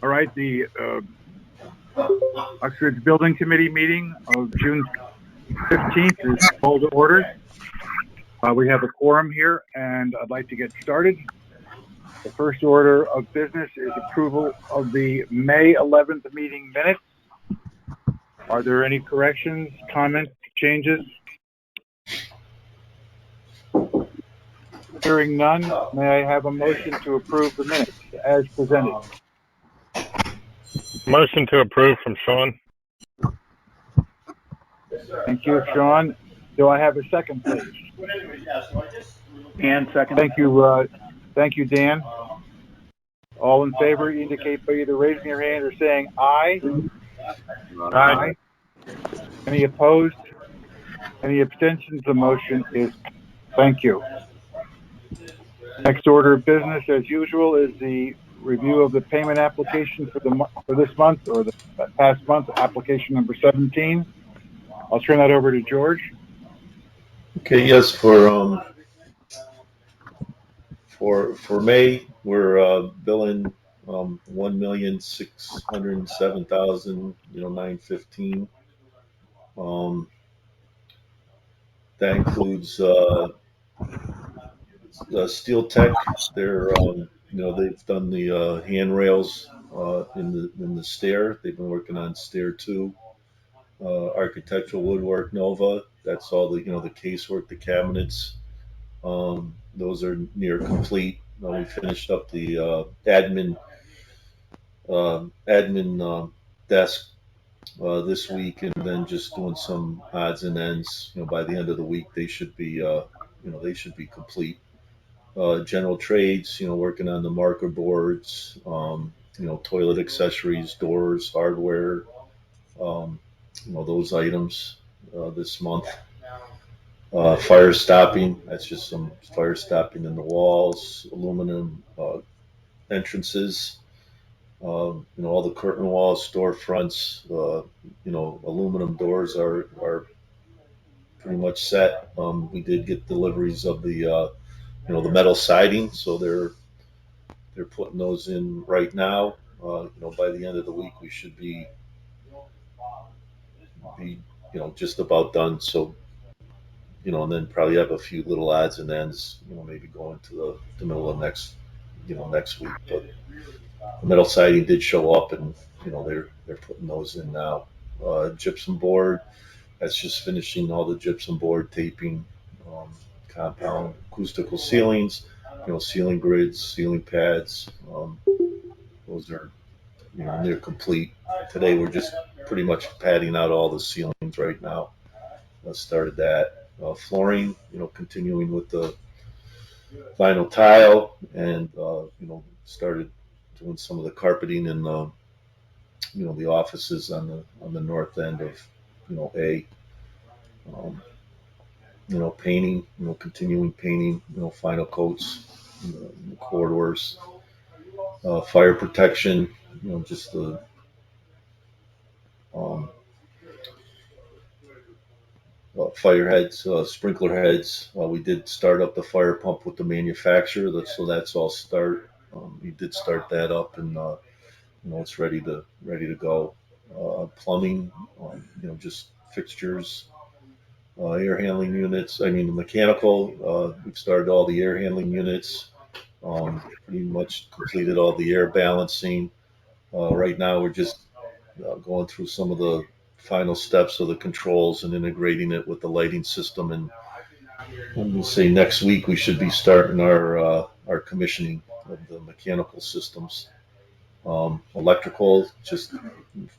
All right, the Oxford Building Committee meeting of June 15th is called to order. We have a quorum here, and I'd like to get started. The first order of business is approval of the May 11th meeting minutes. Are there any corrections, comments, changes? Hearing none, may I have a motion to approve the minutes as presented? Motion to approve from Sean. Thank you, Sean. Do I have a second, please? Dan, second. Thank you, Dan. All in favor indicate by either raising your hand or saying aye. Aye. Any opposed? Any abstentions? The motion is, thank you. Next order of business, as usual, is the review of the payment application for this month, or the past month, application number 17. I'll turn that over to George. Okay, yes, for May, we're billing 1,607,915. That includes Steel Tech. They're they've done the handrails in the stair. They've been working on stair 2. Architectural Woodwork Nova. That's all the the casework, the cabinets. Those are near complete. We finished up the admin desk this week, and then just doing some odds and ends. By the end of the week, they should be they should be complete. General trades, working on the marker boards, toilet accessories, doors, hardware, those items this month. Fire stopping, that's just some fire stopping in the walls, aluminum entrances, all the curtain walls, storefronts, aluminum doors are pretty much set. We did get deliveries of the the metal siding, so they're putting those in right now. By the end of the week, we should be just about done. So, and then probably have a few little odds and ends, maybe going to the middle of next week. But the metal siding did show up, and they're putting those in now. Gypsum board, that's just finishing all the gypsum board taping, compound acoustical ceilings, ceiling grids, ceiling pads. Those are near complete. Today we're just pretty much padding out all the ceilings right now. Started that. Flooring, continuing with the vinyl tile, and started doing some of the carpeting in the offices on the north end of A. Painting, continuing painting, final coats in the corridors. Fire protection, just the fire heads, sprinkler heads. We did start up the fire pump with the manufacturer, so that's all start. We did start that up, and it's ready to go. Plumbing, just fixtures, air handling units. I mean, the mechanical. We've started all the air handling units. Pretty much completed all the air balancing. Right now, we're just going through some of the final steps of the controls and integrating it with the lighting system. And we'll say next week we should be starting our commissioning of the mechanical systems. Electrical, just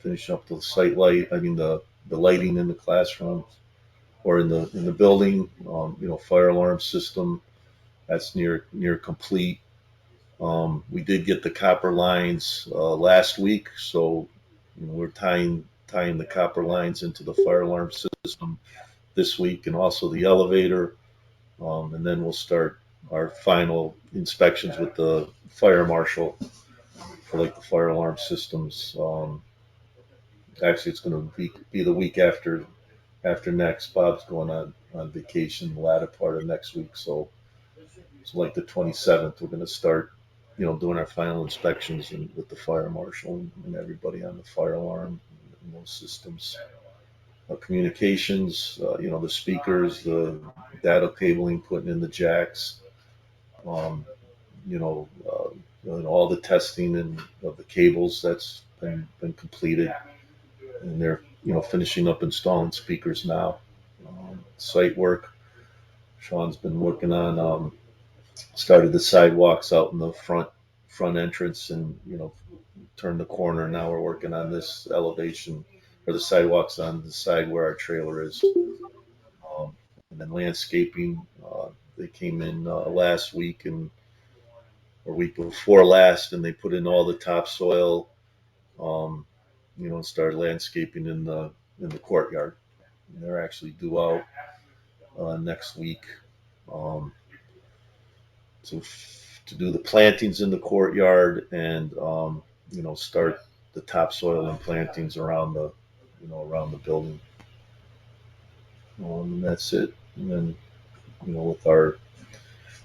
finish up the site light. I mean the lighting in the classroom or in the building. Fire alarm system, that's near complete. We did get the copper lines last week, so we're tying the copper lines into the fire alarm system this week, and also the elevator. And then we'll start our final inspections with the fire marshal for the fire alarm systems. Actually, it's going to be the week after next. Bob's going on vacation the latter part of next week, so the 27th we're going to start doing our final inspections and with the fire marshal and everybody on the fire alarm and those systems. Communications, the speakers, the data cabling, putting in the jacks, um, and all the testing and of the cables that's been completed, and they're finishing up installing speakers now. Site work. Sean's been working on started the sidewalks out in the front entrance, and turned the corner. Now we're working on this elevation or the sidewalks on the side where our trailer is. And then landscaping. They came in last week or week before last, and they put in all the topsoil. Um, and started landscaping in the courtyard. And they're actually due out next week. Um, to to do the plantings in the courtyard and start the topsoil and plantings around the building. And that's it. And then with our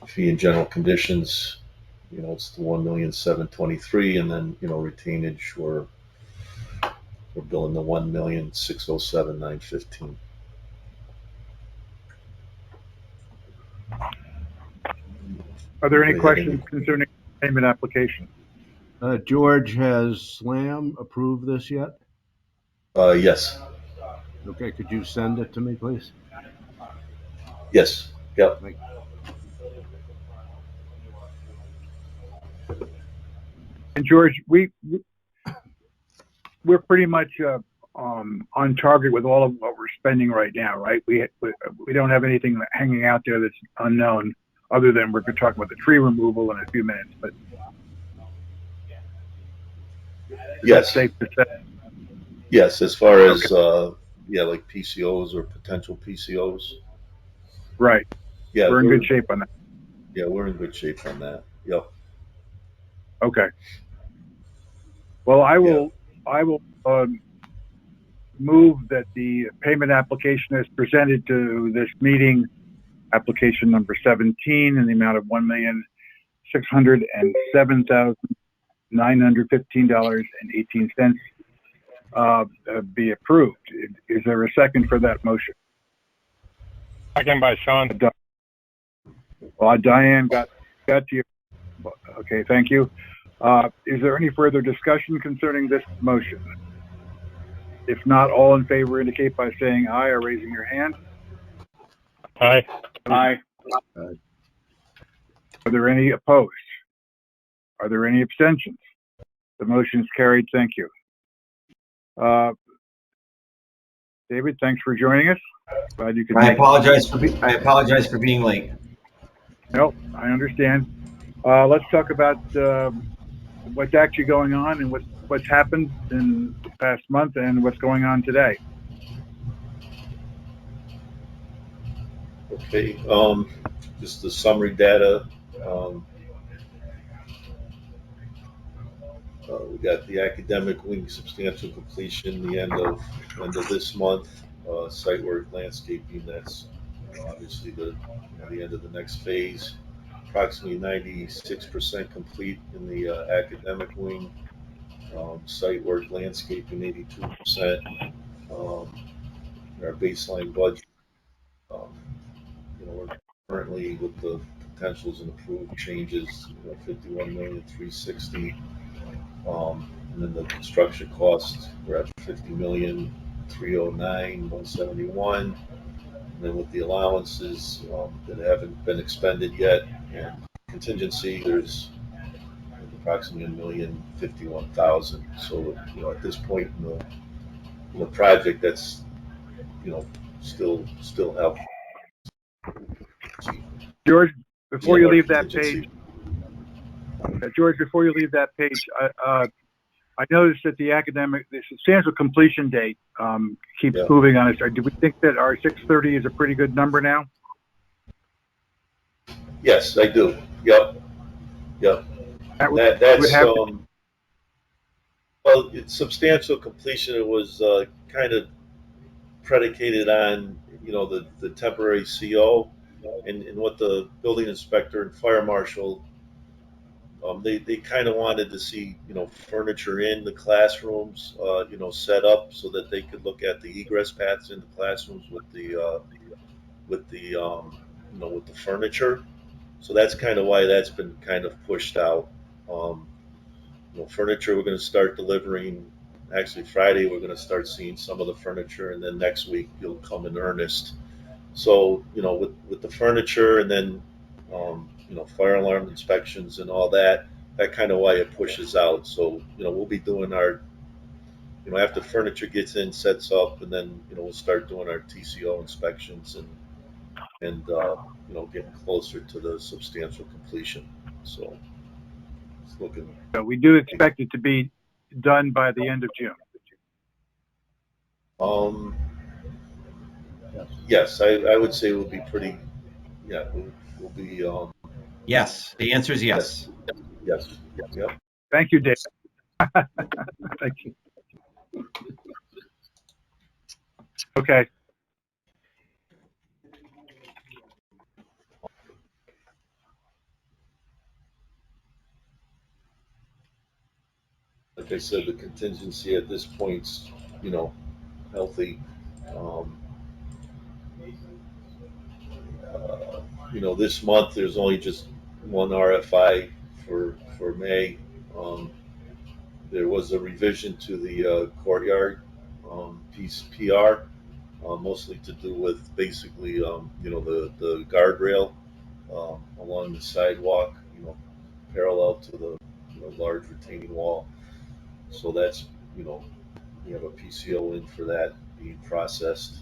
fee and general conditions, it's the 1,723,000, and then retainage we're billing the 1,607,915. Are there any questions concerning the payment application? George, has SLAM approved this yet? Yes. Okay, could you send it to me, please? Yes. Yep. And George, we're pretty much on target with all of what we're spending right now, right? We don't have anything hanging out there that's unknown, other than we're going to talk about the tree removal in a few minutes. But yes, safe to say. Yes, as far as like PCOs or potential PCOs. Right. Yeah, we're in good shape on that. Yeah, we're in good shape on that. Yep. Okay. Well, I will move that the payment application is presented to this meeting, application number 17, in the amount of $1,607,915.18 be approved. Is there a second for that motion? Second by Sean. Well, Diane got to you. Okay, thank you. Is there any further discussion concerning this motion? If not, all in favor indicate by saying aye or raising your hand. Aye. Aye. Are there any opposed? Are there any abstentions? The motion is carried. Thank you. David, thanks for joining us. Glad you could. I apologize for being late. No, I understand. Let's talk about what's actually going on and what's happened in the past month and what's going on today. Okay. Just the summary data. We got the academic wing substantial completion the end of this month. Site work, landscaping. That's obviously the end of the next phase. Approximately 96% complete in the academic wing. Site work, landscaping 82%. Our baseline budget. We're currently with the potentials and approved changes, 51,360,000. And then the construction costs, we're at 50,309,171. And then with the allowances that haven't been expended yet and contingency, there's approximately 1,051,000. So at this point in the project, that's still helpful. George, before you leave that page, I noticed that the substantial completion date keeps moving on us. Do we think that our 630 is a pretty good number now? Yes, I do. Yep. Well, it's substantial completion. It was kind of predicated on the temporary CO and what the building inspector and fire marshal They kind of wanted to see, furniture in the classrooms, set up so that they could look at the egress paths in the classrooms with the furniture. So that's kind of why that's been kind of pushed out. Um, furniture we're going to start delivering. Actually, Friday we're going to start seeing some of the furniture, and then next week you'll come in earnest. So with the furniture, and then fire alarm inspections and all that. That kind of why it pushes out. So we'll be doing our after furniture gets in, sets up, and then we'll start doing our TCO inspections and getting closer to the substantial completion. So it's looking. So we do expect it to be done by the end of June. Um, yes, I would say we'll be pretty. Yeah, we'll be. Yes, the answer is yes. Yes. Yep. Thank you, Dave. Thank you. Okay. Like I said, the contingency at this point's healthy. Um, this month there's only just one RFI for May. Um, there was a revision to the courtyard piece PR, mostly to do with basically the guardrail along the sidewalk, parallel to the large retaining wall. So that's we have a PCO in for that being processed.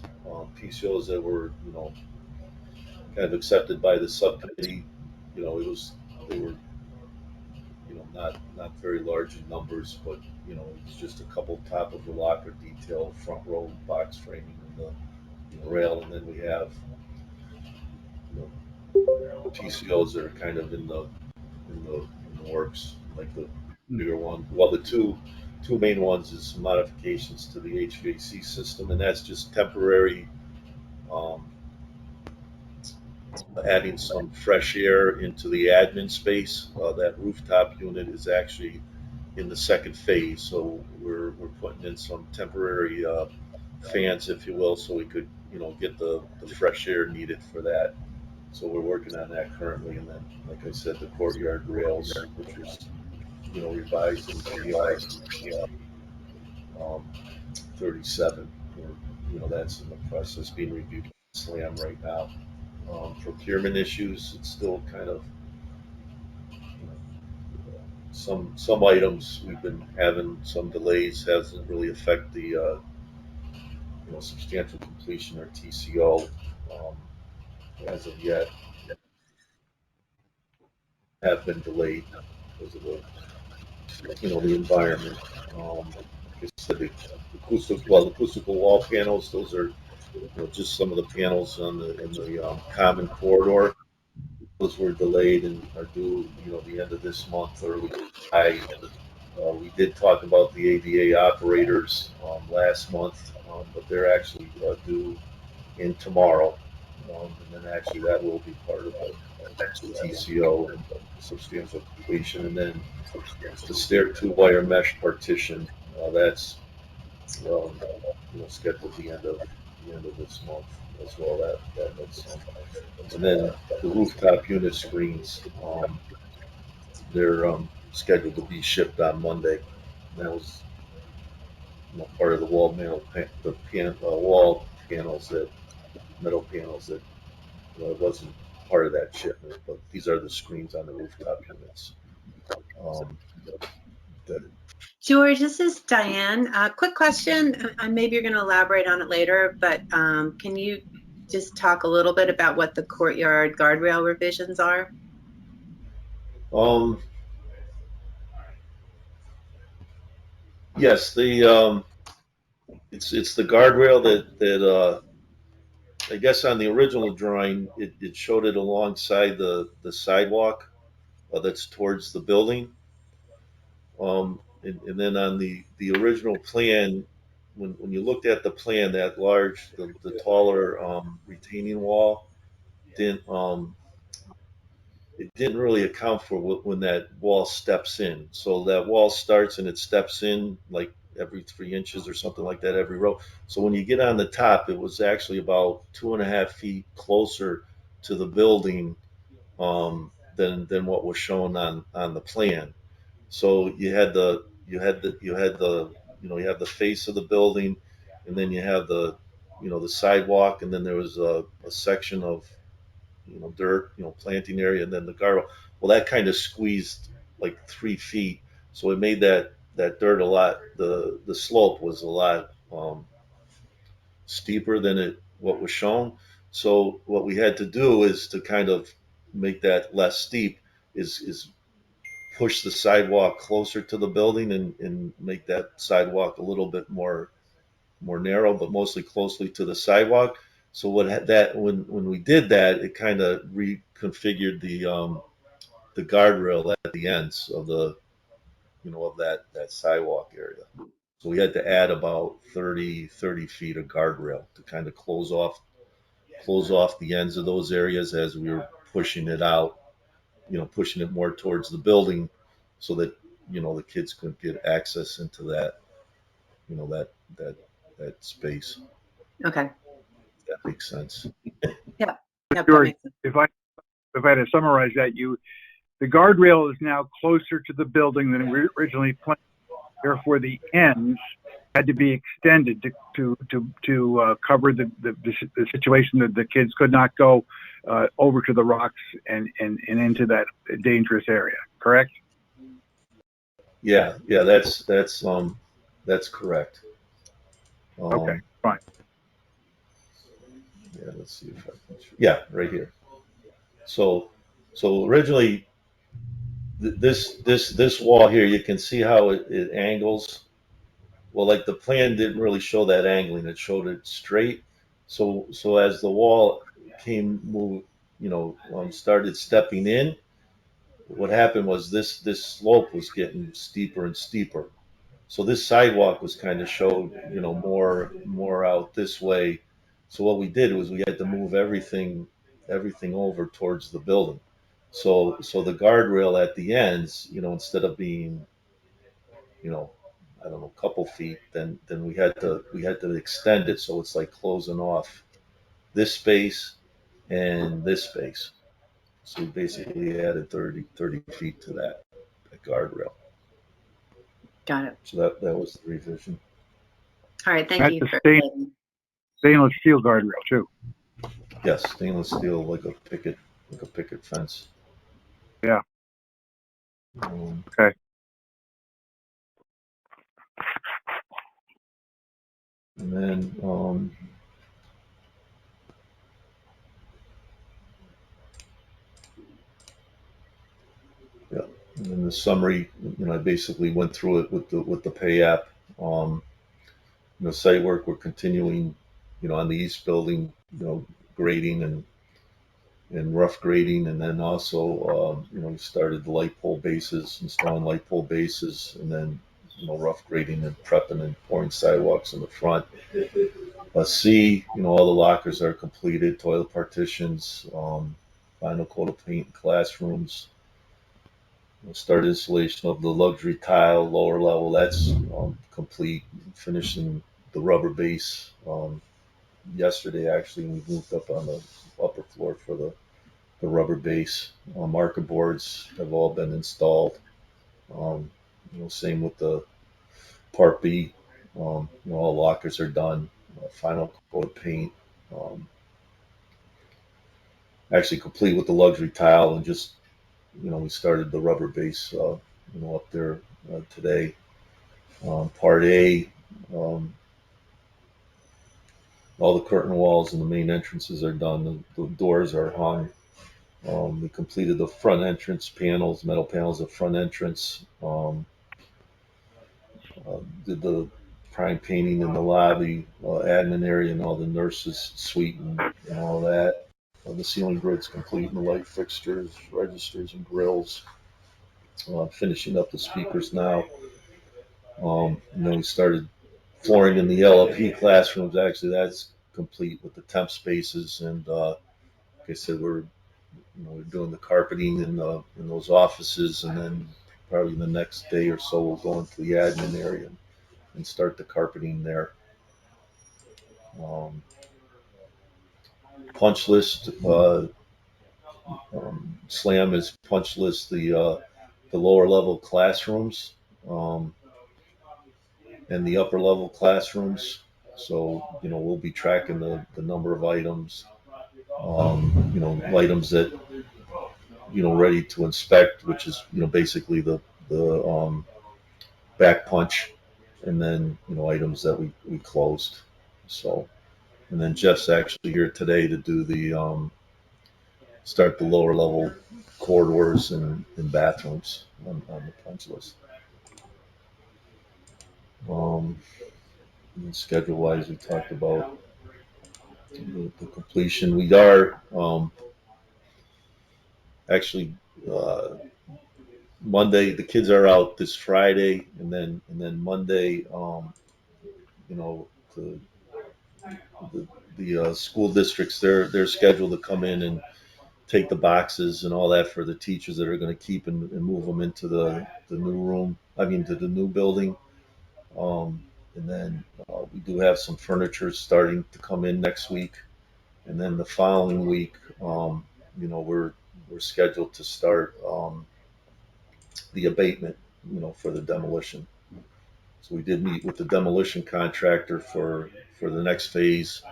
PCOs that were kind of accepted by the subcommittee. They were not very large in numbers, but it was just a couple top of the locker detail, front row box framing, and the rail, and then we have PCOs that are kind of in the works, like the bigger one. Well, the two main ones is some modifications to the HVAC system, and that's just temporary. Um, Adding some fresh air into the admin space. That rooftop unit is actually in the second phase, so we're putting in some temporary fans, if you will, so we could get the fresh air needed for that. So we're working on that currently, and then, like I said, the courtyard rails, which is revised in PR 37, or that's in the process being reviewed by SLAM right now. Procurement issues, it's still kind of some items we've been having some delays, hasn't really affected the substantial completion or TCO as of yet. Have been delayed because of the environment. Like I said, the acoustical wall panels, those are just some of the panels in the common corridor. Those were delayed and are due the end of this month, early July. We did talk about the ADA operators last month, but they're actually due in tomorrow. And then actually that will be part of the TCO and substantial completion. And then the stair two wire mesh partition, that's scheduled the end of this month as well. That makes sense. And then the rooftop unit screens, they're scheduled to be shipped on Monday. That was part of the wall panels, that metal panels that it wasn't part of that shipment, but these are the screens on the rooftop units. That George, this is Diane. Quick question. Maybe you're going to elaborate on it later, but can you just talk a little bit about what the courtyard guardrail revisions are? Yes, it's the guardrail that I guess on the original drawing it showed it alongside the sidewalk that's towards the building. And then on the original plan, when you looked at the plan, that large, the taller retaining wall didn't it didn't really account for when that wall steps in. So that wall starts and it steps in like every 3 inches or something like that every row. So when you get on the top, it was actually about 2.5 feet closer to the building than what was shown on the plan. So you have the face of the building, and then you have the sidewalk, and then there was a section of dirt, planting area, and then the guardrail. Well, that kind of squeezed like 3 feet, so it made that dirt a lot. The slope was a lot steeper than what was shown. So what we had to do is to kind of make that less steep is push the sidewalk closer to the building and make that sidewalk a little bit more narrow, but mostly closely to the sidewalk. So when we did that, it kind of reconfigured the guardrail at the ends of of that sidewalk area. So we had to add about 30 feet of guardrail to kind of close off the ends of those areas as we were pushing it out, pushing it more towards the building so that the kids could get access into that that that space. Okay. If that makes sense. Yep, that George, makes sense. if I had to summarize that, the guardrail is now closer to the building than originally planned. Therefore, the ends had to be extended to cover the situation that the kids could not go over to the rocks and into that dangerous area. Correct? Yeah, that's correct. Okay, fine. Yeah, let's see if I can. Yeah, right here. So originally, this wall here, you can see how it angles. Well, like the plan didn't really show that angling; it showed it straight. So as the wall started stepping in, what happened was this slope was getting steeper and steeper. So this sidewalk was kind of showed, more out this way. So what we did was we had to move everything over towards the building. So the guardrail at the ends, instead of being, you know, I don't know, a couple feet, then we had to extend it so it's like closing off this space and this space. So we basically added 30 feet to that guardrail. Got it. So that was the revision. All right, thank That's you. a stainless steel guardrail too. Yes, stainless steel, like a picket fence. Yeah. Um, Okay. and then yeah, and then the summary, I basically went through it with the pay app. Site work we're continuing, on the east building, grading and rough grading, and then also, we started the light pole bases, installing light pole bases, and then, rough grading and prepping and pouring sidewalks in the front. C, all the lockers are completed, toilet partitions, final coat of paint in classrooms. Start installation of the luxury tile, lower level, that's complete. Finishing the rubber base yesterday, actually. We moved up on the upper floor for the rubber base. Marker boards have all been installed. Same with the Part B. All lockers are done. Final coat of paint. Actually complete with the luxury tile, and just we started the rubber base up there today. Part A, all the curtain walls and the main entrances are done. The doors are hung. We completed the front entrance panels, metal panels of front entrance. Did the prime painting in the lobby, admin area, and all the nurses' suite and all that. The ceiling grid's complete, and the light fixtures, registers, and grills. Finishing up the speakers now. And then we started flooring in the LLP classrooms. Actually, that's complete with the temp spaces, and like I said, we're we're doing the carpeting in those offices, and then probably the next day or so we'll go into the admin area and start the carpeting there. Um, punch list. Slam is punch list the lower level classrooms and the upper level classrooms. So we'll be tracking the number of items, items that ready to inspect, which is basically the back punch, and then items that we closed. So, and then Jeff's actually here today to do the start the lower level corridors and bathrooms on the punch list. Schedule wise, we talked about the completion. We are actually Monday. The kids are out this Friday, and then Monday. You know, the the school districts they're scheduled to come in and take the boxes and all that for the teachers that are going to keep and move them into the new room. I mean, to the new building. And then we do have some furniture starting to come in next week, and then the following week, we're scheduled to start the abatement, for the demolition. So we did meet with the demolition contractor for the next phase.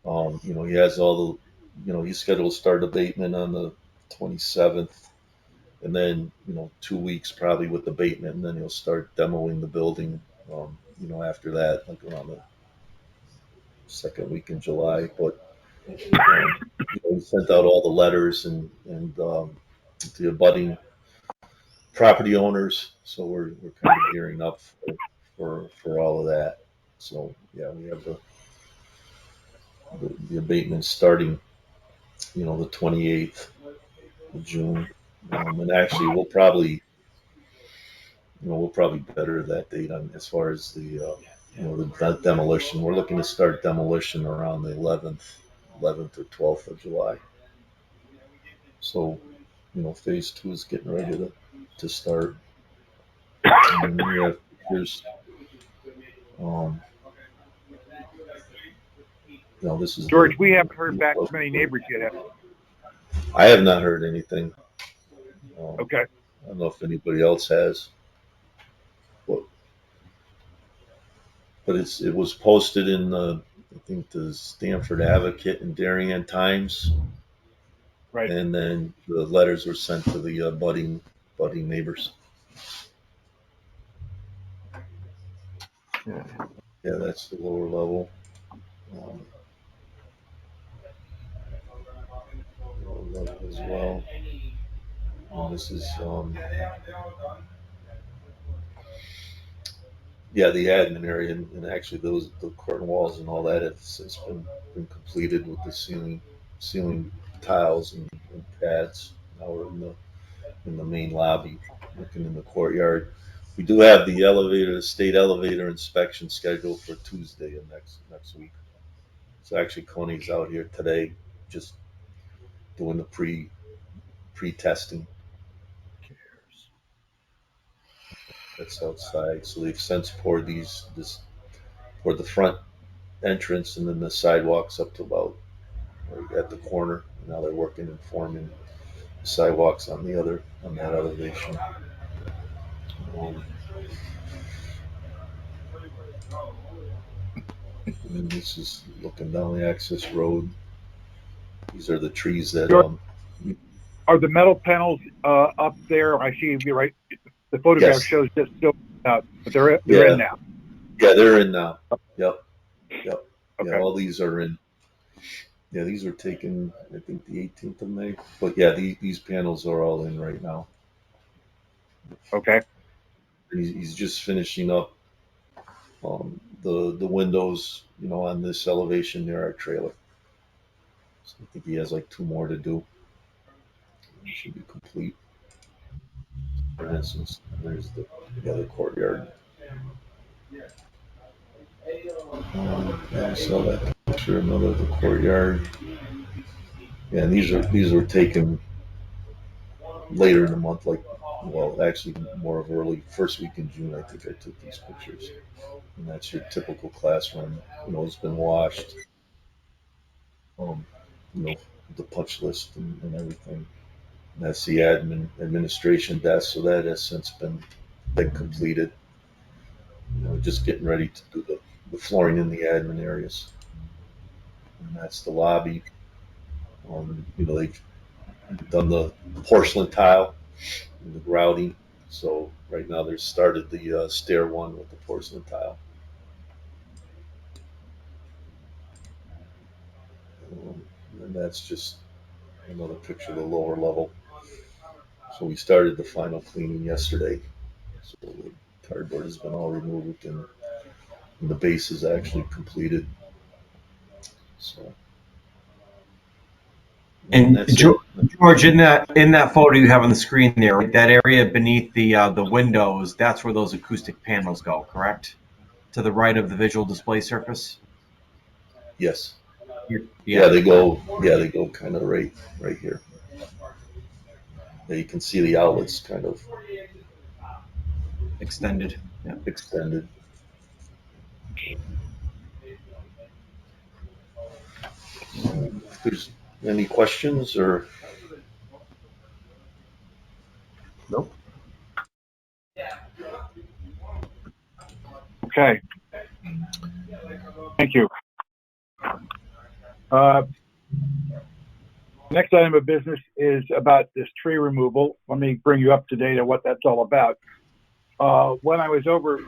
He has all the, he's scheduled to start abatement on the 27th, and then 2 weeks probably with abatement, and then he'll start demoing the building. After that, like around the second week in July. But we sent out all the letters and the abutting property owners, so we're kind of gearing up for all of that. So yeah, we have the abatement starting, the 28th of June, and actually we'll probably better that date on as far as the demolition. We're looking to start demolition around the 11th or 12th of July. So phase 2 is getting ready to start. And then we have there's this is George, we haven't heard back from any neighbors yet. I have not heard anything. Okay. I don't know if anybody else has, but it was posted in I think the Stamford Advocate and Darien Times, Right. and then the letters were sent to the budding neighbors. Yeah, that's the lower level. Lower level as well. And this is the admin area, and actually the curtain walls and all that have since been completed with the ceiling tiles and pads. Now we're in the main lobby, looking in the courtyard. We do have the state elevator inspection scheduled for Tuesday of next week. So actually, Coney's out here today, just doing the pre-testing. That's outside. So they've since poured for the front entrance and then the sidewalks up to about at the corner. Now they're working and forming the sidewalks on that elevation. And this is looking down the access road. These are the trees that are the metal panels up there? I see you're right. The photograph yes. shows just still out, but they're in now. Yeah, they're in now. Yep. Okay. Yeah, all these are in. Yeah, these were taken, I think, the 18th of May. But yeah, these panels are all in right now. Okay. He's just finishing up the windows, on this elevation near our trailer. So I think he has like 2 more to do. It should be complete. For instance, there's the other courtyard. I saw that picture, another the courtyard. Yeah, and these were taken later in the month, like, well, actually more of early first week in June. I think I took these pictures, and that's your typical classroom. It's been washed. Um, the punch list and everything. And that's the administration desk, so that has since been completed. Just getting ready to do the flooring in the admin areas, and that's the lobby. They've done the porcelain tile and the grouting. So right now they've started the stair one with the porcelain tile. Um, and that's just another picture of the lower level. So we started the final cleaning yesterday. So the cardboard has been all removed and the base is actually completed. So And that's it. George, in that photo you have on the screen there, right, that area beneath the windows, that's where those acoustic panels go, correct? To the right of the visual display surface. Yes. Yeah. Yeah, they go. Yeah, they go kind of right here. Yeah, you can see the outlets kind of Extended. Yeah. extended. If there's any questions or Nope. Okay. Thank you. Uh, Next item of business is about this tree removal. Let me bring you up to date on what that's all about. When I was over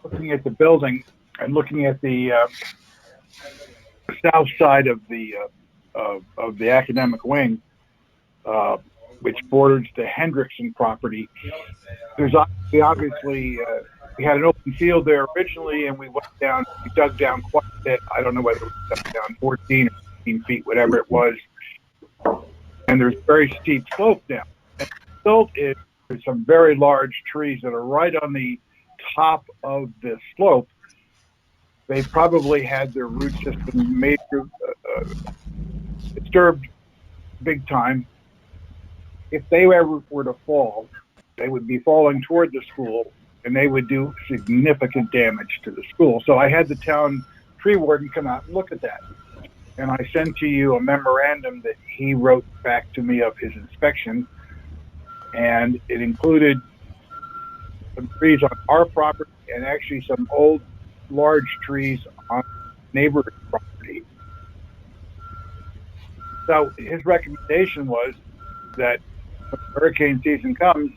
looking at the building and looking at the south side of the academic wing, which borders the Hendrickson property, there's obviously we had an open field there originally, and we dug down quite a bit. I don't know whether we dug down 14 or 15 feet, whatever it was. And there's very steep slope down. And the result is there's some very large trees that are right on the top of the slope. They probably had their root system disturbed big time. If they ever were to fall, they would be falling toward the school, and they would do significant damage to the school. So I had the town tree warden come out and look at that. And I sent to you a memorandum that he wrote back to me of his inspection, and it included some trees on our property and actually some old large trees on neighbor's property. So his recommendation was that when hurricane season comes,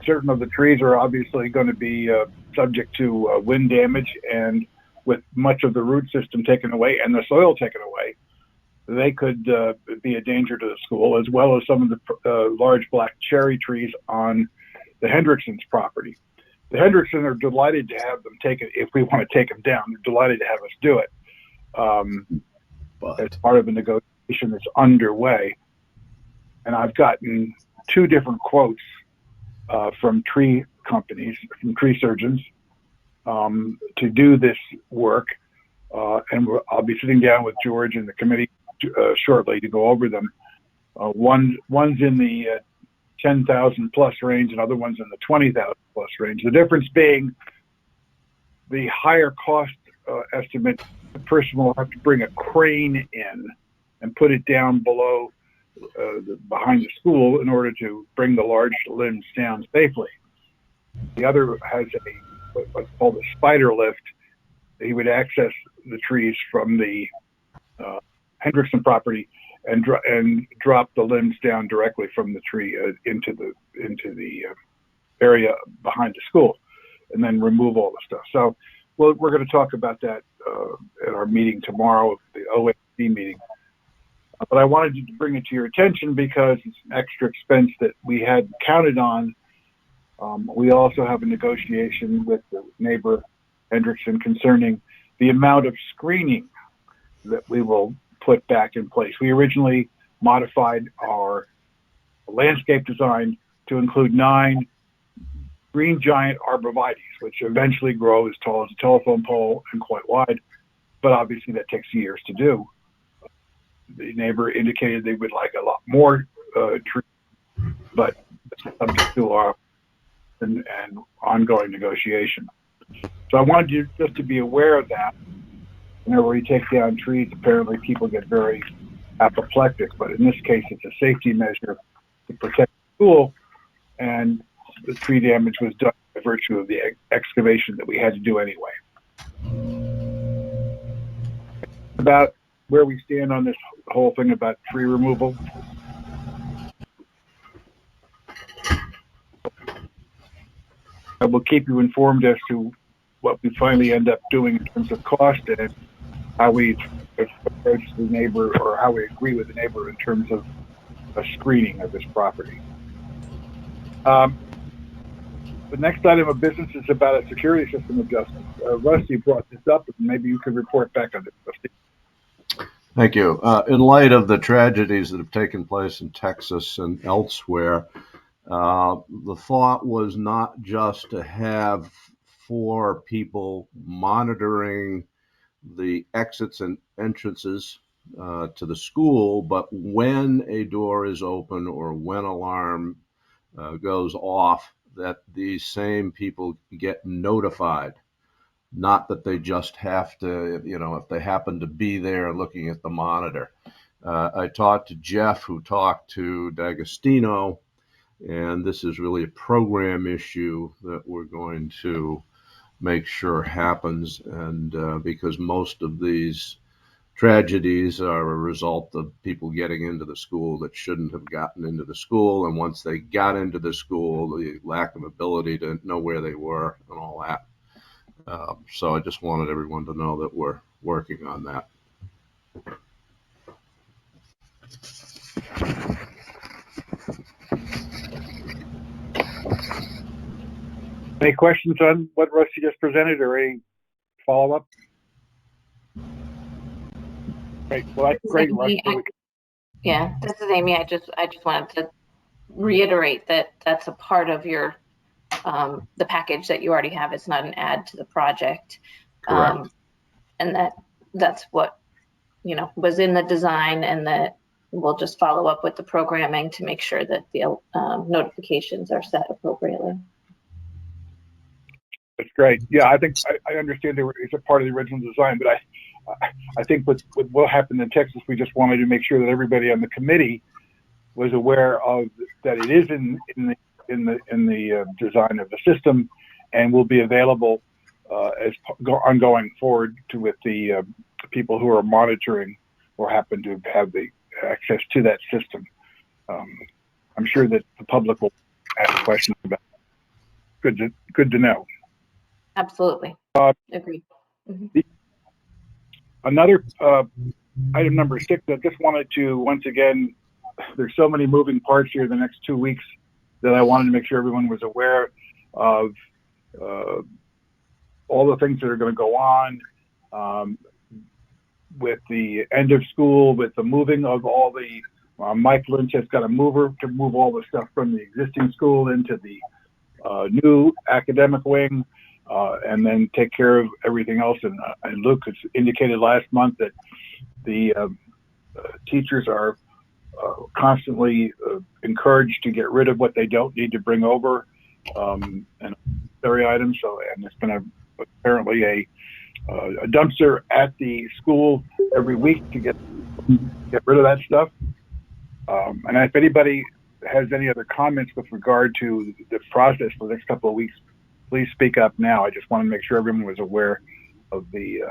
certain of the trees are obviously going to be subject to wind damage, and with much of the root system taken away and the soil taken away, they could be a danger to the school, as well as some of the large black cherry trees on the Hendrickson's property. The Hendrickson are delighted to have them taken. If we want to take them down, they're delighted to have us do it as part of a negotiation that's underway. And I've gotten 2 different quotes from tree companies, from tree surgeons, to do this work. And I'll be sitting down with George and the committee shortly to go over them. One's in the 10,000 plus range, and other ones in the 20,000 plus range. The difference being the higher cost estimate, the person will have to bring a crane in and put it down below behind the school in order to bring the large limbs down safely. The other has what's called a spider lift. He would access the trees from the Hendrickson property and drop the limbs down directly from the tree into the area behind the school, and then remove all the stuff. So we're going to talk about that at our meeting tomorrow, the OAC meeting. But I wanted to bring it to your attention because it's an extra expense that we had counted on. We also have a negotiation with the neighbor Hendrickson concerning the amount of screening that we will put back in place. We originally modified our landscape design to include 9 green giant arborvitaes, which eventually grow as tall as a telephone pole and quite wide, but obviously that takes years to do. the neighbor indicated they would like a lot more trees, but subject to our and ongoing negotiation. So I wanted you just to be aware of that. Whenever we take down trees, apparently people get very apoplectic, but in this case, it's a safety measure to protect the school, and the tree damage was done by virtue of the excavation that we had to do anyway. About where we stand on this whole thing about tree removal. I will keep you informed as to what we finally end up doing in terms of cost and how we approach the neighbor, or how we agree with the neighbor in terms of a screening of this property. The next item of business is about a security system adjustment. Rusty brought this up, and maybe you could report back on this, Rusty. Thank you. In light of the tragedies that have taken place in Texas and elsewhere, the thought was not just to have 4 people monitoring the exits and entrances to the school, but when a door is open or when alarm goes off, that these same people get notified. Not that they just have to, if they happen to be there looking at the monitor. I talked to Jeff, who talked to D'Agostino, and this is really a program issue that we're going to make sure happens. And because most of these tragedies are a result of people getting into the school that shouldn't have gotten into the school. And once they got into the school, the lack of ability to know where they were and all that. So I just wanted everyone to know that we're working on that. Any questions on what Rusty just presented, or any follow-up? Great. Well, that's great, Rusty. Yeah, this is Amy. I just wanted to reiterate that that's a part of your the package that you already have. It's not an add to the project. Correct. And that's what was in the design, and that we'll just follow up with the programming to make sure that the notifications are set appropriately. That's great. Yeah, I think I understand it's a part of the original design, but I think with what happened in Texas, we just wanted to make sure that everybody on the committee was aware of that it is in the design of the system, and will be available as ongoing forward with the people who are monitoring or happen to have the access to that system. I'm sure that the public will ask questions about it. Good to know. Absolutely. Agreed. Mm-hmm. Another item number 6, I just wanted to, once again, there's so many moving parts here the next 2 weeks that I wanted to make sure everyone was aware of all the things that are going to go on with the end of school, with the moving of all the, Mike Lynch has got a mover to move all the stuff from the existing school into the new academic wing, and then take care of everything else. And Luke has indicated last month that the teachers are constantly encouraged to get rid of what they don't need to bring over, and necessary items. So, and there's been apparently a dumpster at the school every week to get rid of that stuff. And if anybody has any other comments with regard to the process for the next couple of weeks, please speak up now. I just want to make sure everyone was aware of the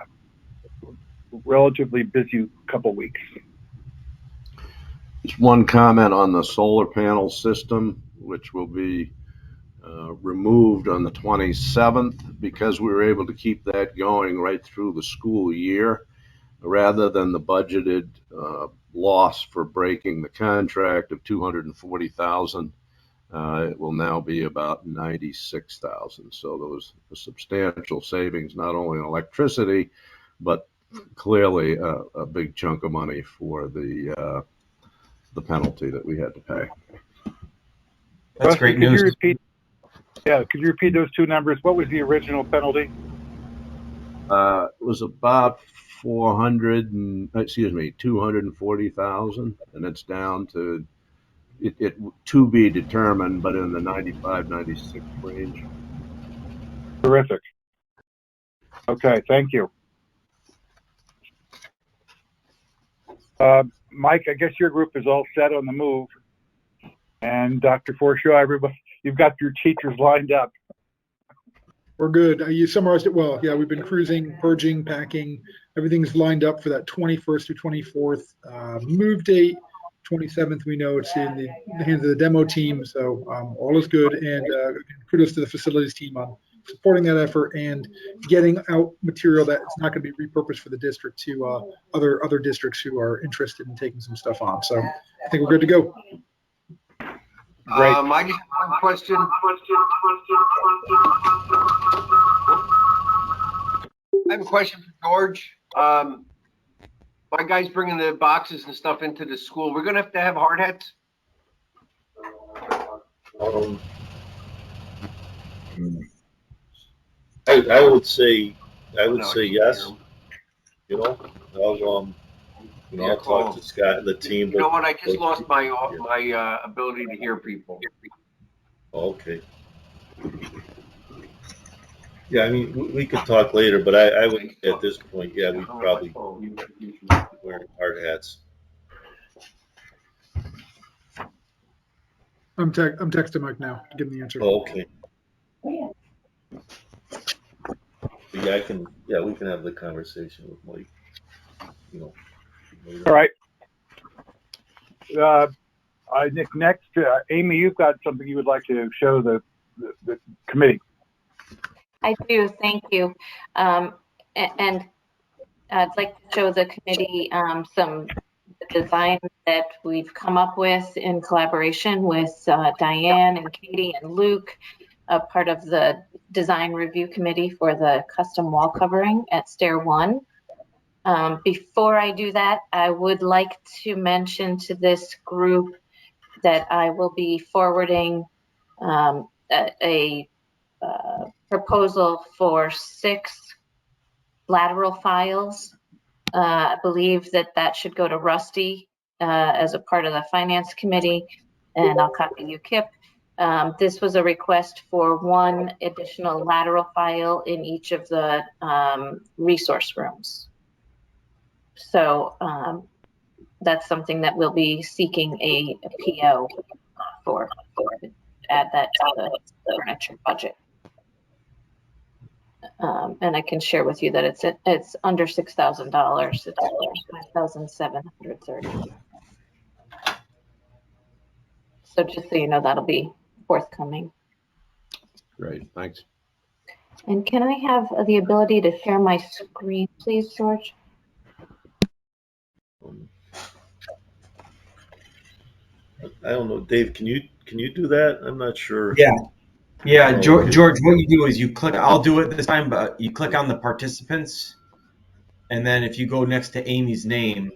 relatively busy couple of weeks. Just one comment on the solar panel system, which will be removed on the 27th, because we were able to keep that going right through the school year, rather than the budgeted loss for breaking the contract of $240,000. It will now be about $96,000. So there was a substantial savings, not only in electricity, but clearly a big chunk of money for the penalty that we had to pay. That's Rusty, great news. Could you repeat those two numbers? What was the original penalty? It was about 240,000, and it's down to it to be determined, but in the 95, 96 range. Terrific. Okay, thank you. Mike, I guess your group is all set on the move. And Dr. Forshaw, everybody, you've got your teachers lined up. We're good. You summarized it well. Yeah, we've been cruising, purging, packing. Everything's lined up for that 21st through 24th move date. 27th, we know it's in the hands of the demo team. So all is good. And kudos to the facilities team on supporting that effort and getting out material that's not going to be repurposed for the district to other districts who are interested in taking some stuff on. So I think we're good to go. Great. I just have one question. I have a question for George. My guy's bringing the boxes and stuff into the school. We're gonna have to have hard hats. I would say yes. You know, I'll talk to Scott and the team. You know what? I just lost my ability to hear people. Okay. Yeah, I mean, we could talk later, but I would, at this point, yeah, we'd probably wear hard hats. I'm texting Mike now to give him the answer. Oh, okay. Yeah, we can have the conversation with Mike, you know. Later. All right. Nick, next, Amy, you've got something you would like to show the committee. I do, thank you. And I'd like to show the committee some designs that we've come up with in collaboration with Diane and Katie and Luke, a part of the design review committee for the custom wall covering at Stair 1. Before I do that, I would like to mention to this group that I will be forwarding a proposal for 6 lateral files. I believe that should go to Rusty as a part of the finance committee, and I'll copy you, Kip. This was a request for 1 additional lateral file in each of the resource rooms. So that's something that we'll be seeking a PO for add that to the furniture budget. And I can share with you that it's under $6,000. It's $5,730. So just so you know, that'll be forthcoming. Great, thanks. And can I have the ability to share my screen, please, George? I don't know, Dave. Can you do that? I'm not sure. Yeah, Oh, George, okay. what you do is you click, I'll do it this time, but you click on the participants, and then if you go next to Amy's name,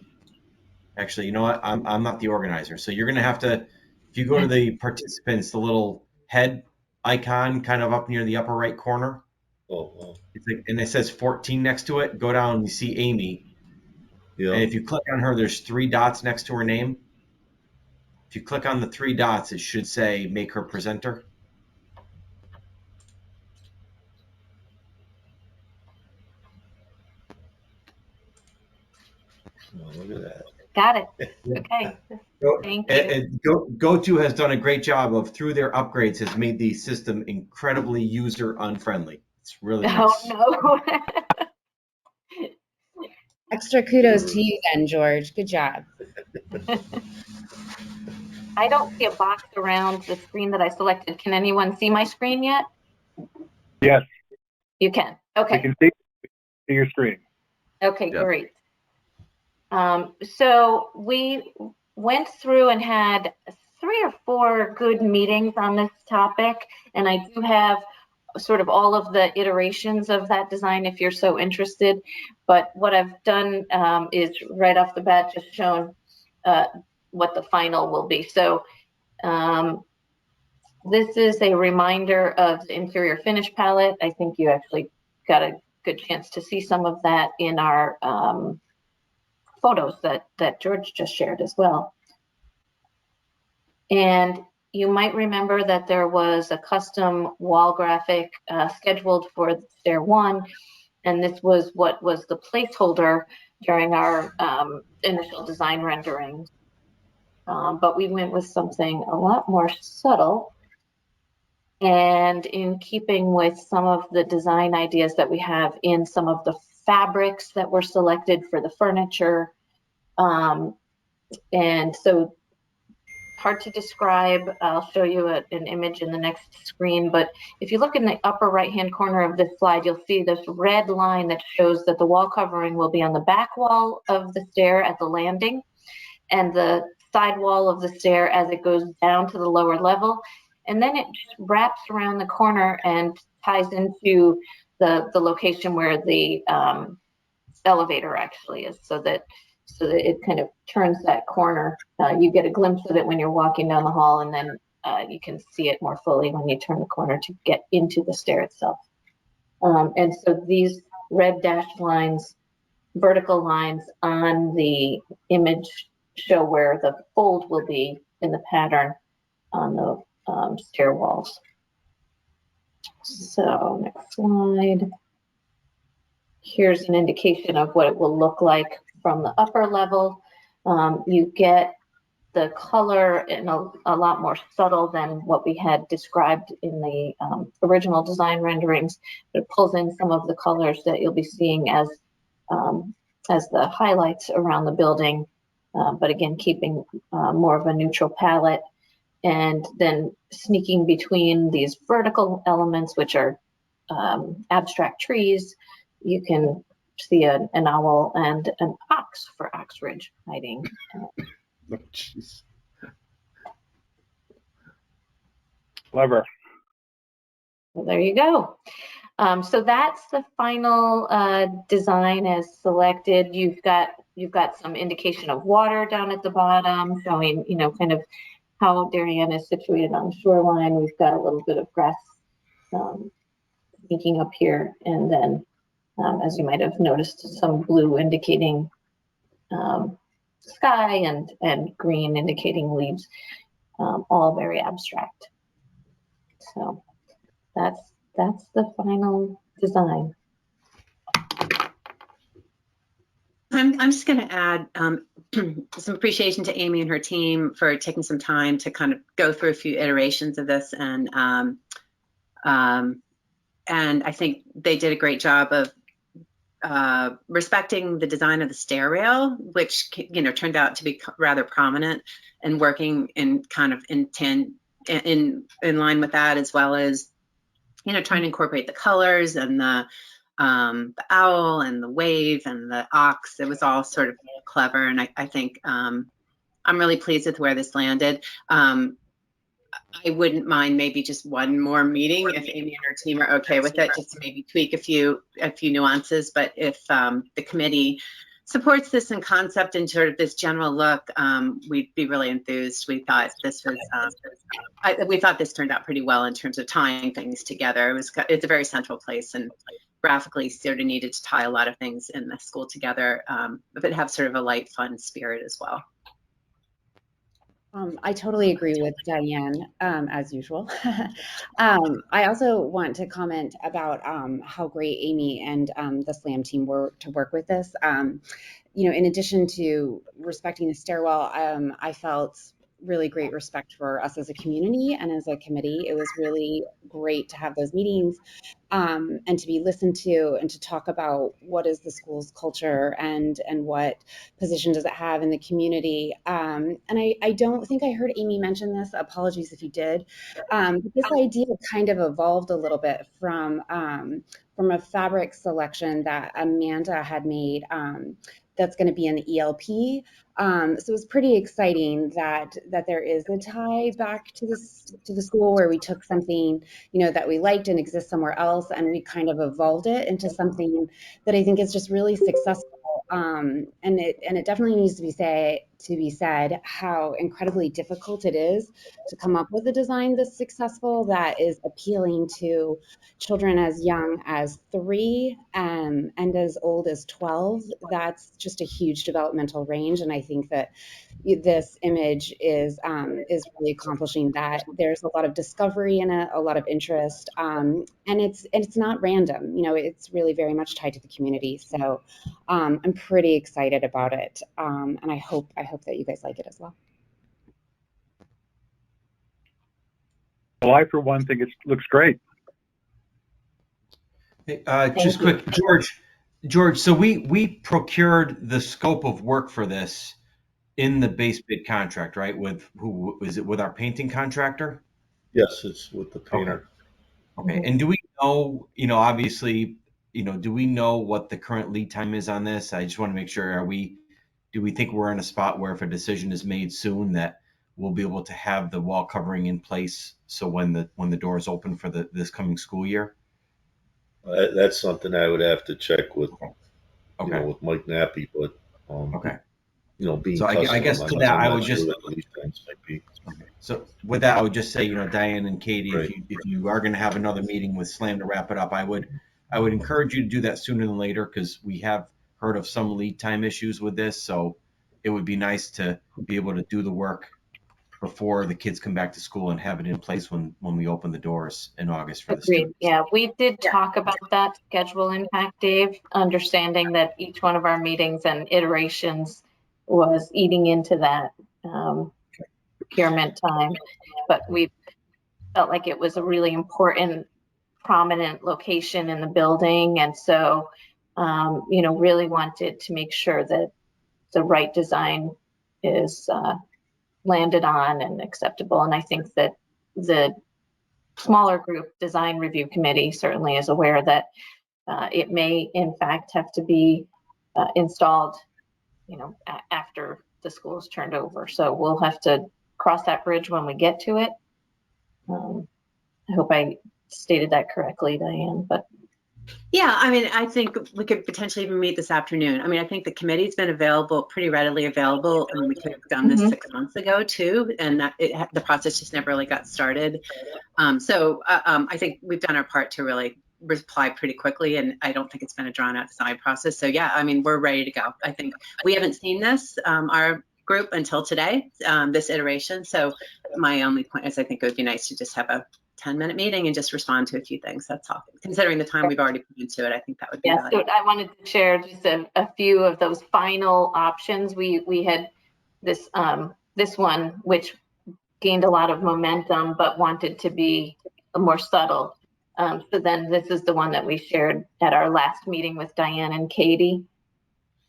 actually, you know what, I'm not the organizer, so you're gonna have to, if you go to the participants, the little head icon kind of up near the upper right corner, it's like, and it says 14 next to it, go down and you see Amy, and if you click on her, there's 3 dots next to her name. If you click on the 3 dots, it should say make her presenter. Oh, look at that. Got it. Okay. Thank you. GoTo has done a great job of, through their upgrades, has made the system incredibly user unfriendly. It's really nice. Oh, no. Extra kudos to you then, George. Good job. I don't see a box around the screen that I selected. Can anyone see my screen yet? Yes. You can. Okay. You can see your screen. Okay, great. So we went through and had 3 or 4 good meetings on this topic, and I do have sort of all of the iterations of that design if you're so interested. But what I've done is right off the bat just shown what the final will be. So this is a reminder of the interior finish palette. I think you actually got a good chance to see some of that in our photos that George just shared as well. And you might remember that there was a custom wall graphic scheduled for stair 1, and this was what was the placeholder during our initial design renderings. But we went with something a lot more subtle, and in keeping with some of the design ideas that we have in some of the fabrics that were selected for the furniture. And so hard to describe. I'll show you an image in the next screen, but if you look in the upper right-hand corner of this slide, you'll see this red line that shows that the wall covering will be on the back wall of the stair at the landing and the side wall of the stair as it goes down to the lower level. And then it just wraps around the corner and ties into the location where the elevator actually is, so that it kind of turns that corner. You get a glimpse of it when you're walking down the hall, and then you can see it more fully when you turn the corner to get into the stair itself. And so these red dashed lines, vertical lines on the image, show where the fold will be in the pattern on the stair walls. So next slide. Here's an indication of what it will look like from the upper level. You get the color in a lot more subtle than what we had described in the original design renderings. It pulls in some of the colors that you'll be seeing as the highlights around the building, but again, keeping more of a neutral palette, and then sneaking between these vertical elements, which are abstract trees. You can see an owl and an ox for Oxridge hiding. Oh, jeez. Clever. Well, there you go. So that's the final design as selected. You've got some indication of water down at the bottom, showing kind of how Darien is situated on the shoreline. We've got a little bit of grass sneaking up here, and then as you might have noticed, some blue indicating sky and green indicating leaves, all very abstract. So that's the final design. I'm just going to add some appreciation to Amy and her team for taking some time to kind of go through a few iterations of this, and I think they did a great job of respecting the design of the stair rail, which turned out to be rather prominent, and working in kind of in line with that, as well as trying to incorporate the colors and the owl and the wave and the ox. It was all sort of clever, and I think I'm really pleased with where this landed. I wouldn't mind maybe just one more meeting if Amy and her team are okay with it, just to maybe tweak a few nuances. But if the committee supports this in concept and sort of this general look, we'd be really enthused. We thought this was we thought this turned out pretty well in terms of tying things together. It's a very central place, and graphically sort of needed to tie a lot of things in the school together, but have sort of a light, fun spirit as well. I totally agree with Diane, as usual. I also want to comment about how great Amy and the SLAM team were to work with this. In addition to respecting the stairwell, I felt really great respect for us as a community and as a committee. It was really great to have those meetings and to be listened to, and to talk about what is the school's culture and what position does it have in the community. And I don't think I heard Amy mention this. Apologies if you did. But this idea kind of evolved a little bit from a fabric selection that Amanda had made that's going to be in the ELP. So it's pretty exciting that there is a tie back to the school, where we took something that we liked and exists somewhere else, and we kind of evolved it into something that I think is just really successful. And it definitely needs to be said how incredibly difficult it is to come up with a design that's successful, that is appealing to children as young as 3 and and as old as 12. That's just a huge developmental range, and I think that this image is really accomplishing that. There's a lot of discovery in it, a lot of interest, and it's not random. You know, it's really very much tied to the community. So I'm pretty excited about it, and I hope that you guys like it as well. Well, I, for one, think it looks great. Just quick, George. So we procured the scope of work for this in the base bid contract, right? With who is it? With our painting contractor? Yes, it's with the painter. Okay. And do we know? Obviously, do we know what the current lead time is on this? I just want to make sure. Do we think we're in a spot where if a decision is made soon that we'll be able to have the wall covering in place so when the doors open for this coming school year? That's something I would have to check with, Okay. with Mike Nappy, but Okay. Being So I guess custom, to that I I'm would not sure just. what the lead times might be. So with that, I would just say, Diane and Katie, Right. if you are going to have another meeting with Slam to wrap it up, I would encourage you to do that sooner than later, because we have heard of some lead time issues with this. So it would be nice to be able to do the work before the kids come back to school and have it in place when we open the doors in August for the Agreed. students. Yeah, we did talk about that schedule impact, Dave, understanding that each one of our meetings and iterations was eating into that procurement time. But we felt like it was a really important, prominent location in the building. And so, really wanted to make sure that the right design is landed on and acceptable. And I think that the smaller group design review committee certainly is aware that it may in fact have to be installed, after the school is turned over. So we'll have to cross that bridge when we get to it. I hope I stated that correctly, Diane, but. Yeah, I mean, I think we could potentially even meet this afternoon. I mean, I think the committee's been pretty readily available, and we could have done this 6 months ago too, and the process just never really got started. I think we've done our part to really reply pretty quickly, and I don't think it's been a drawn out design process. So yeah, I mean, we're ready to go. I think we haven't seen this, our group, until today, this iteration. So my only point is I think it would be nice to just have a 10-minute meeting and just respond to a few things. That's all. Considering the time we've already put into it, I think that would be valuable. So I wanted to share just a few of those final options. We had this one, which gained a lot of momentum, but wanted to be more subtle. So then this is the one that we shared at our last meeting with Diane and Katie.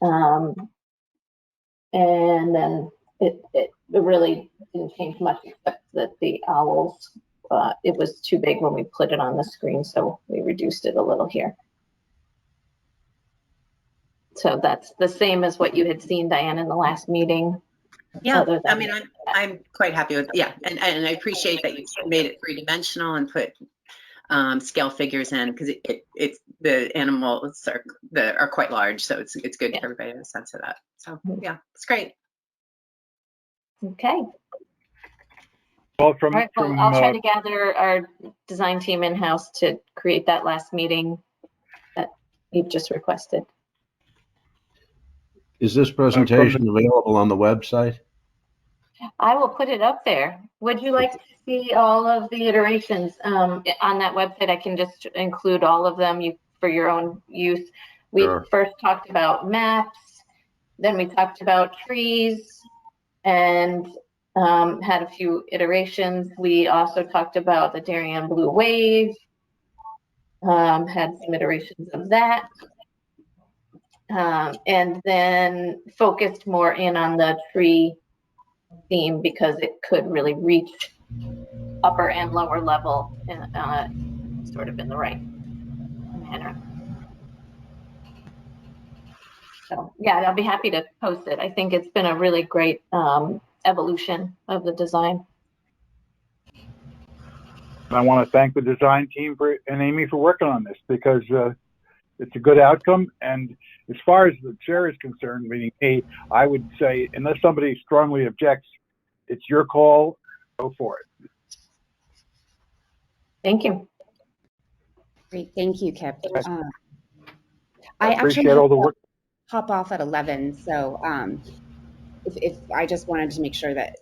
And then it really didn't change much, except that the owls, it was too big when we put it on the screen, so we reduced it a little here. So that's the same as what you had seen, Diane, in the last meeting. Yeah, I mean, I'm quite happy with, and I appreciate that you made it 3-dimensional and put scale figures in, because it's the animals are quite large, so it's good for everybody to have a sense of that. So yeah, it's great. Okay. Well, All right, well, I'll try to gather our design team in-house to create that last meeting that you've just requested. Is this presentation available on the website? I will put it up there. Would you like to see all of the iterations on that website? I can just include all of them for your own use. We first talked about maps, then we talked about trees, and had a few iterations. We also talked about the Darien Blue Wave, had some iterations of that, and then focused more in on the tree theme because it could really reach upper and lower level sort of in the right manner. So yeah, I'll be happy to post it. I think it's been a really great evolution of the design. I want to thank the design team and Amy for working on this, because it's a good outcome. And as far as the chair is concerned, meaning me, I would say, unless somebody strongly objects, it's your call. Go for it. Thank you. Great, thank you, Kip. I actually appreciate have all the to work. hop off at 11, so if I just wanted to make sure that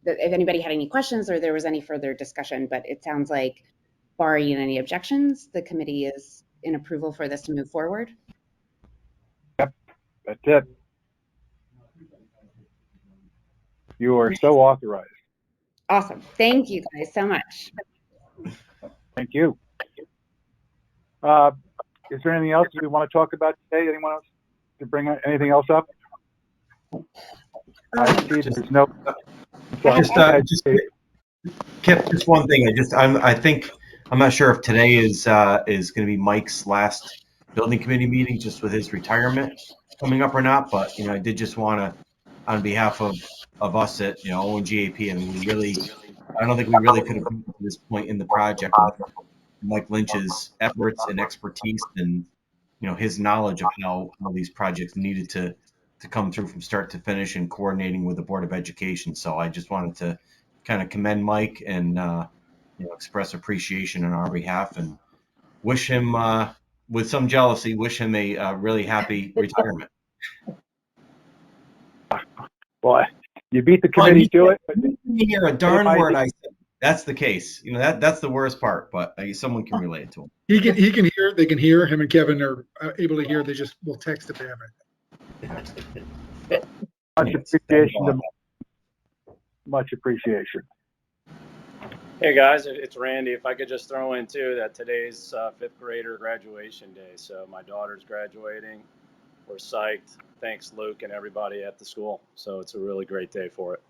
that if anybody had any questions or there was any further discussion, but it sounds like, barring any objections, the committee is in approval for this to move forward. That's it. You are so authorized. Awesome. Thank you guys so much. Thank you. Is there anything else we want to talk about today? Anyone else to bring anything else up? I see there's no. Just Kip, just one thing. I'm not sure if today is going to be Mike's last building committee meeting, just with his retirement coming up or not. But I did just want to, on behalf of us at ONGAP, I mean, I don't think we really could have come to this point in the project without Mike Lynch's efforts and expertise, and his knowledge of how these projects needed to come through from start to finish, and coordinating with the Board of Education. So I just wanted to kind of commend Mike and express appreciation on our behalf, and wish him, with some jealousy, wish him a really happy retirement. Well, you beat the committee to it. But you hear a darn word I said. That's the case. That's the worst part, but someone can relate to him. He can hear. They can hear. Him and Kevin are able to hear. They just will text it to him. Much appreciation. Much appreciation. Hey guys, it's Randy. If I could just throw in too that today's fifth grader graduation day. So my daughter's graduating. We're psyched. Thanks, Luke, and everybody at the school. So it's a really great day for it.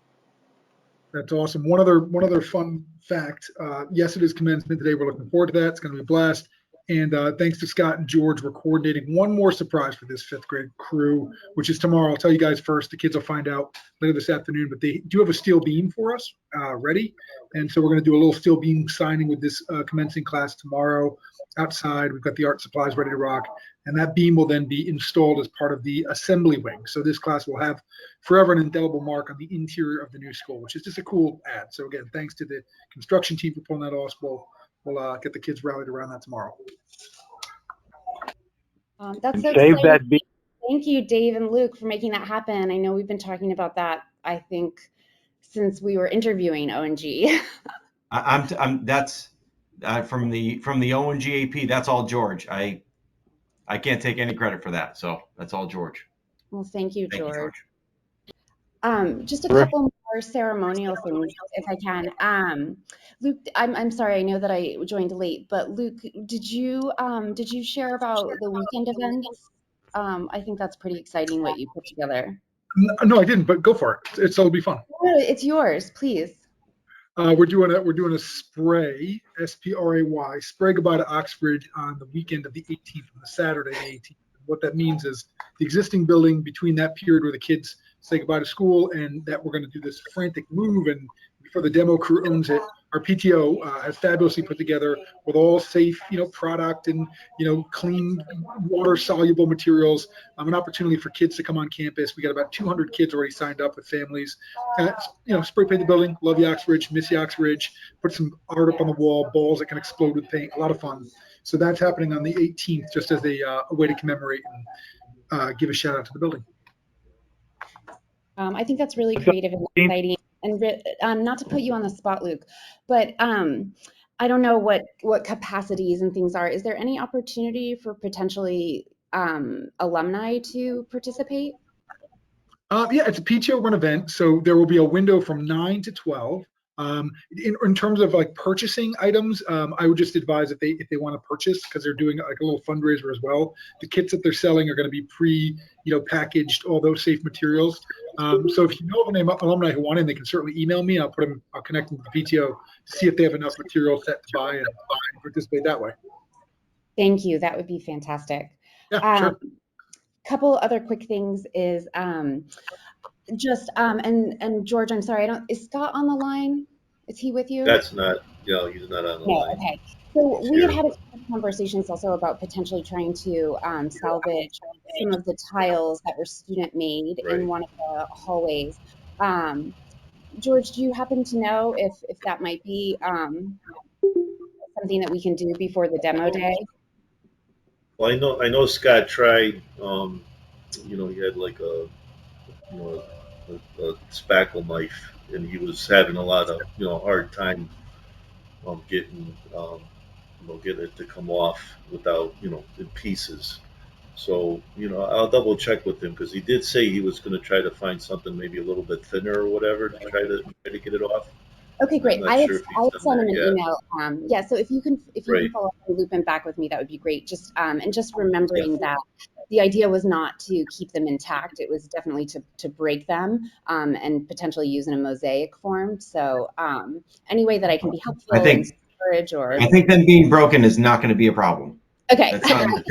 That's awesome. One other fun fact. Yes, it is commencement today. We're looking forward to that. It's going to be a blast. And thanks to Scott and George, we're coordinating one more surprise for this fifth grade crew, which is tomorrow. I'll tell you guys first. The kids will find out later this afternoon, but they do have a steel beam for us ready. And so we're going to do a little steel beam signing with this commencing class tomorrow outside. We've got the art supplies ready to rock. And that beam will then be installed as part of the assembly wing. So this class will have forever an indelible mark on the interior of the new school, which is just a cool add. So again, thanks to the construction team for pulling that off. We'll get the kids rallied around that tomorrow. That's so Save exciting. that beam. Thank you, Dave and Luke, for making that happen. I know we've been talking about that, I think, since we were interviewing ONG. That's from the ONGAP. That's all George. I can't take any credit for that. So that's all George. Well, thank you, Thank George. you, George. Just a couple more ceremonial things, if I can. Luke, I'm sorry, I know that I joined late, but Luke, did you share about the weekend events? I think that's pretty exciting what you put together. No, I didn't, but go for it. It'll be fun. It's yours, please. We're doing a spray, SPRAY, spray goodbye to Oxford on the weekend of the 18th, on the Saturday the 18th. What that means is the existing building, between that period where the kids say goodbye to school and that we're going to do this frantic move, and before the demo crew owns it, our PTO has fabulously put together with all safe, product and, clean water soluble materials, an opportunity for kids to come on campus. We got about 200 kids already signed up with families. Spray paint the building, love the Oxbridge, miss the Oxbridge, put some art up on the wall, balls that can explode with paint, a lot of fun. So that's happening on the 18th, just as a way to commemorate and give a shout out to the building. I think that's really creative and exciting. And not to put you on the spot, Luke, but I don't know what capacities and things are. Is there any opportunity for potentially alumni to participate? Yeah, it's a PTO run event, so there will be a window from 9 to 12. In terms of like purchasing items, I would just advise if they want to purchase, because they're doing like a little fundraiser as well. The kits that they're selling are going to be packaged, all those safe materials. So if you know of any alumni who want in, they can certainly email me. I'll connect them to the PTO to see if they have enough material set to buy and participate that way. Thank you. That would be fantastic. Yeah, sure. Couple other quick things is just and George, I'm sorry, is Scott on the line? Is he with you? That's not, he's not on the line. Okay. So we had a few conversations also about potentially trying to salvage some of the tiles that were student made in one of the hallways. George, do you happen to know if that might be something that we can do before the demo day? Well, I know Scott tried. He had like a spackle knife, and he was having a lot of hard time getting getting it to come off without in pieces. So I'll double check with him because he did say he was going to try to find something maybe a little bit thinner or whatever to try to get it off. Okay, I'm great. not I had sure if I he's had done sent him that an yet. email. Yeah, so if you can Right. follow up and loop him back with me, that would be great. Just and just Yeah. remembering that the idea was not to keep them intact. It was definitely to break them and potentially use in a mosaic form. So any way that I can be helpful I in think storage or them being broken is not going to be a problem. okay. That sounded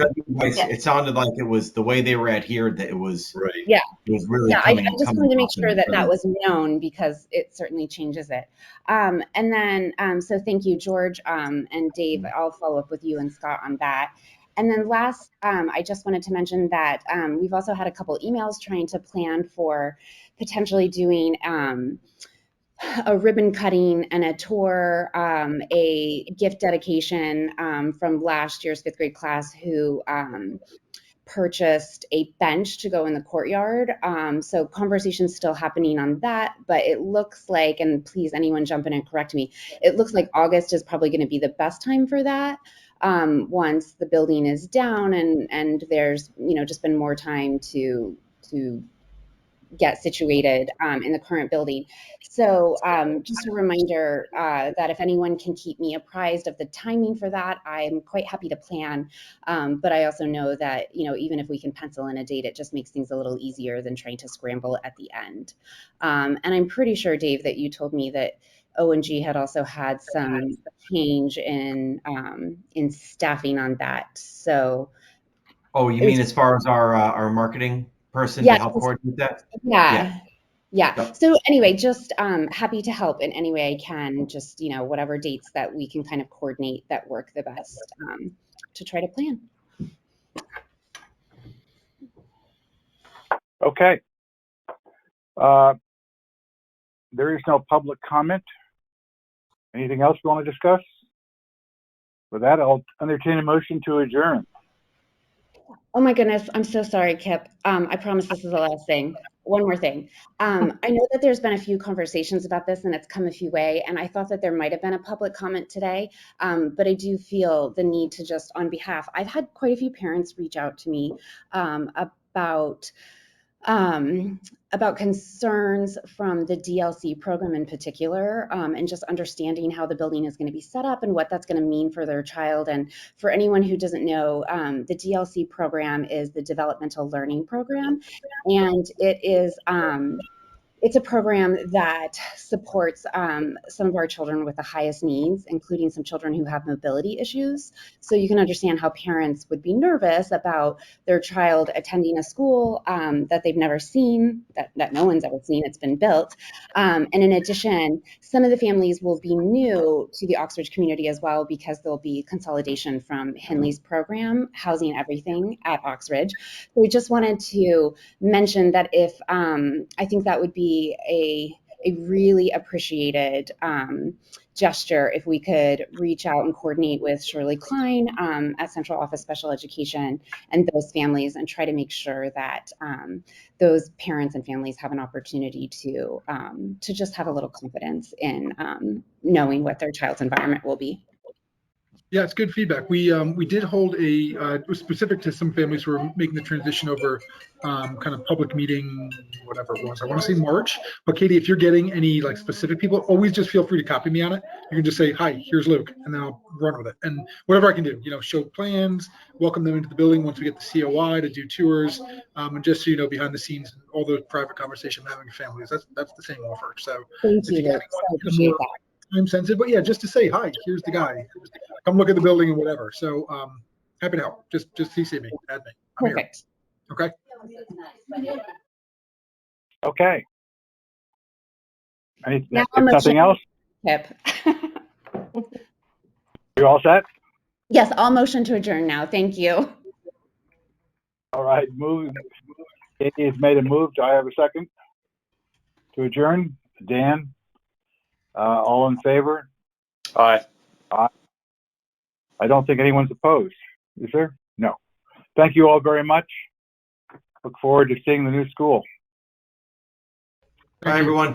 Yeah. it sounded like it was the way they were adhered that it was Right. Yeah. really Yeah, I just wanted to make off sure that that was known because it certainly changes it. And then, so thank you, George and Dave. I'll follow up with you and Scott on that. And then last, I just wanted to mention that we've also had a couple emails trying to plan for potentially doing a ribbon cutting and a tour, a gift dedication from last year's fifth grade class who purchased a bench to go in the courtyard. So conversation's still happening on that, but it looks like, and please anyone jump in and correct me, it looks like August is probably going to be the best time for that. Once the building is down and there's just been more time to get situated in the current building. So just a reminder that if anyone can keep me apprised of the timing for that, I'm quite happy to plan. But I also know that, even if we can pencil in a date, it just makes things a little easier than trying to scramble at the end. And I'm pretty sure, Dave, that you told me that O&G had also had some change in staffing on that. So. Oh, you mean as far as our marketing person Yeah, to help coordinate that? Yeah. Yep. So anyway, just happy to help in any way I can. Just whatever dates that we can kind of coordinate that work the best to try to plan. Okay. There is no public comment. Anything else you want to discuss? With that, I'll entertain a motion to adjourn. Oh my goodness, I'm so sorry, Kip. I promise this is the last thing. One more thing. I know that there's been a few conversations about this and it's come a few way, and I thought that there might have been a public comment today, but I do feel the need to just on behalf, I've had quite a few parents reach out to me about concerns from the DLC program in particular, and just understanding how the building is going to be set up and what that's going to mean for their child. And for anyone who doesn't know, the DLC program is the Developmental Learning Program, and it is it's a program that supports some of our children with the highest needs, including some children who have mobility issues. So you can understand how parents would be nervous about their child attending a school that they've never seen, that no one's ever seen. It's been built. And in addition, some of the families will be new to the Oxbridge community as well, because there'll be consolidation from Henley's program, Housing Everything at Oxbridge. So we just wanted to mention that if I think that would be a really appreciated gesture if we could reach out and coordinate with Shirley Klein at Central Office Special Education and those families and try to make sure that those parents and families have an opportunity to just have a little confidence in knowing what their child's environment will be. Yeah, it's good feedback. We did hold it was specific to some families who were making the transition over kind of public meeting, whatever it was. I want to say March. But Katie, if you're getting any like specific people, always just feel free to copy me on it. You can just say, hi, here's Luke, and then I'll run with it. And whatever I can do, show plans, welcome them into the building once we get the COI to do tours, and just so behind the scenes, all those private conversations I'm having with families, that's the same offer. So thank if you, you Luke. So appreciate that. Time sensitive, but yeah, just to say hi, here's the guy. Come look at the building and whatever. So happy to help. Just CC me, add me. I'm Perfect. Here. Okay. Okay. If nothing else, Kip. you all set? Yes, I'll motion to adjourn now. Thank you. All right, move. Katie has made a move. Do I have a second to adjourn? Dan? All in favor? Aye. Aye. I don't think anyone's opposed. Is there? No. Thank you all very much. Look forward to seeing the new school. Bye, everyone.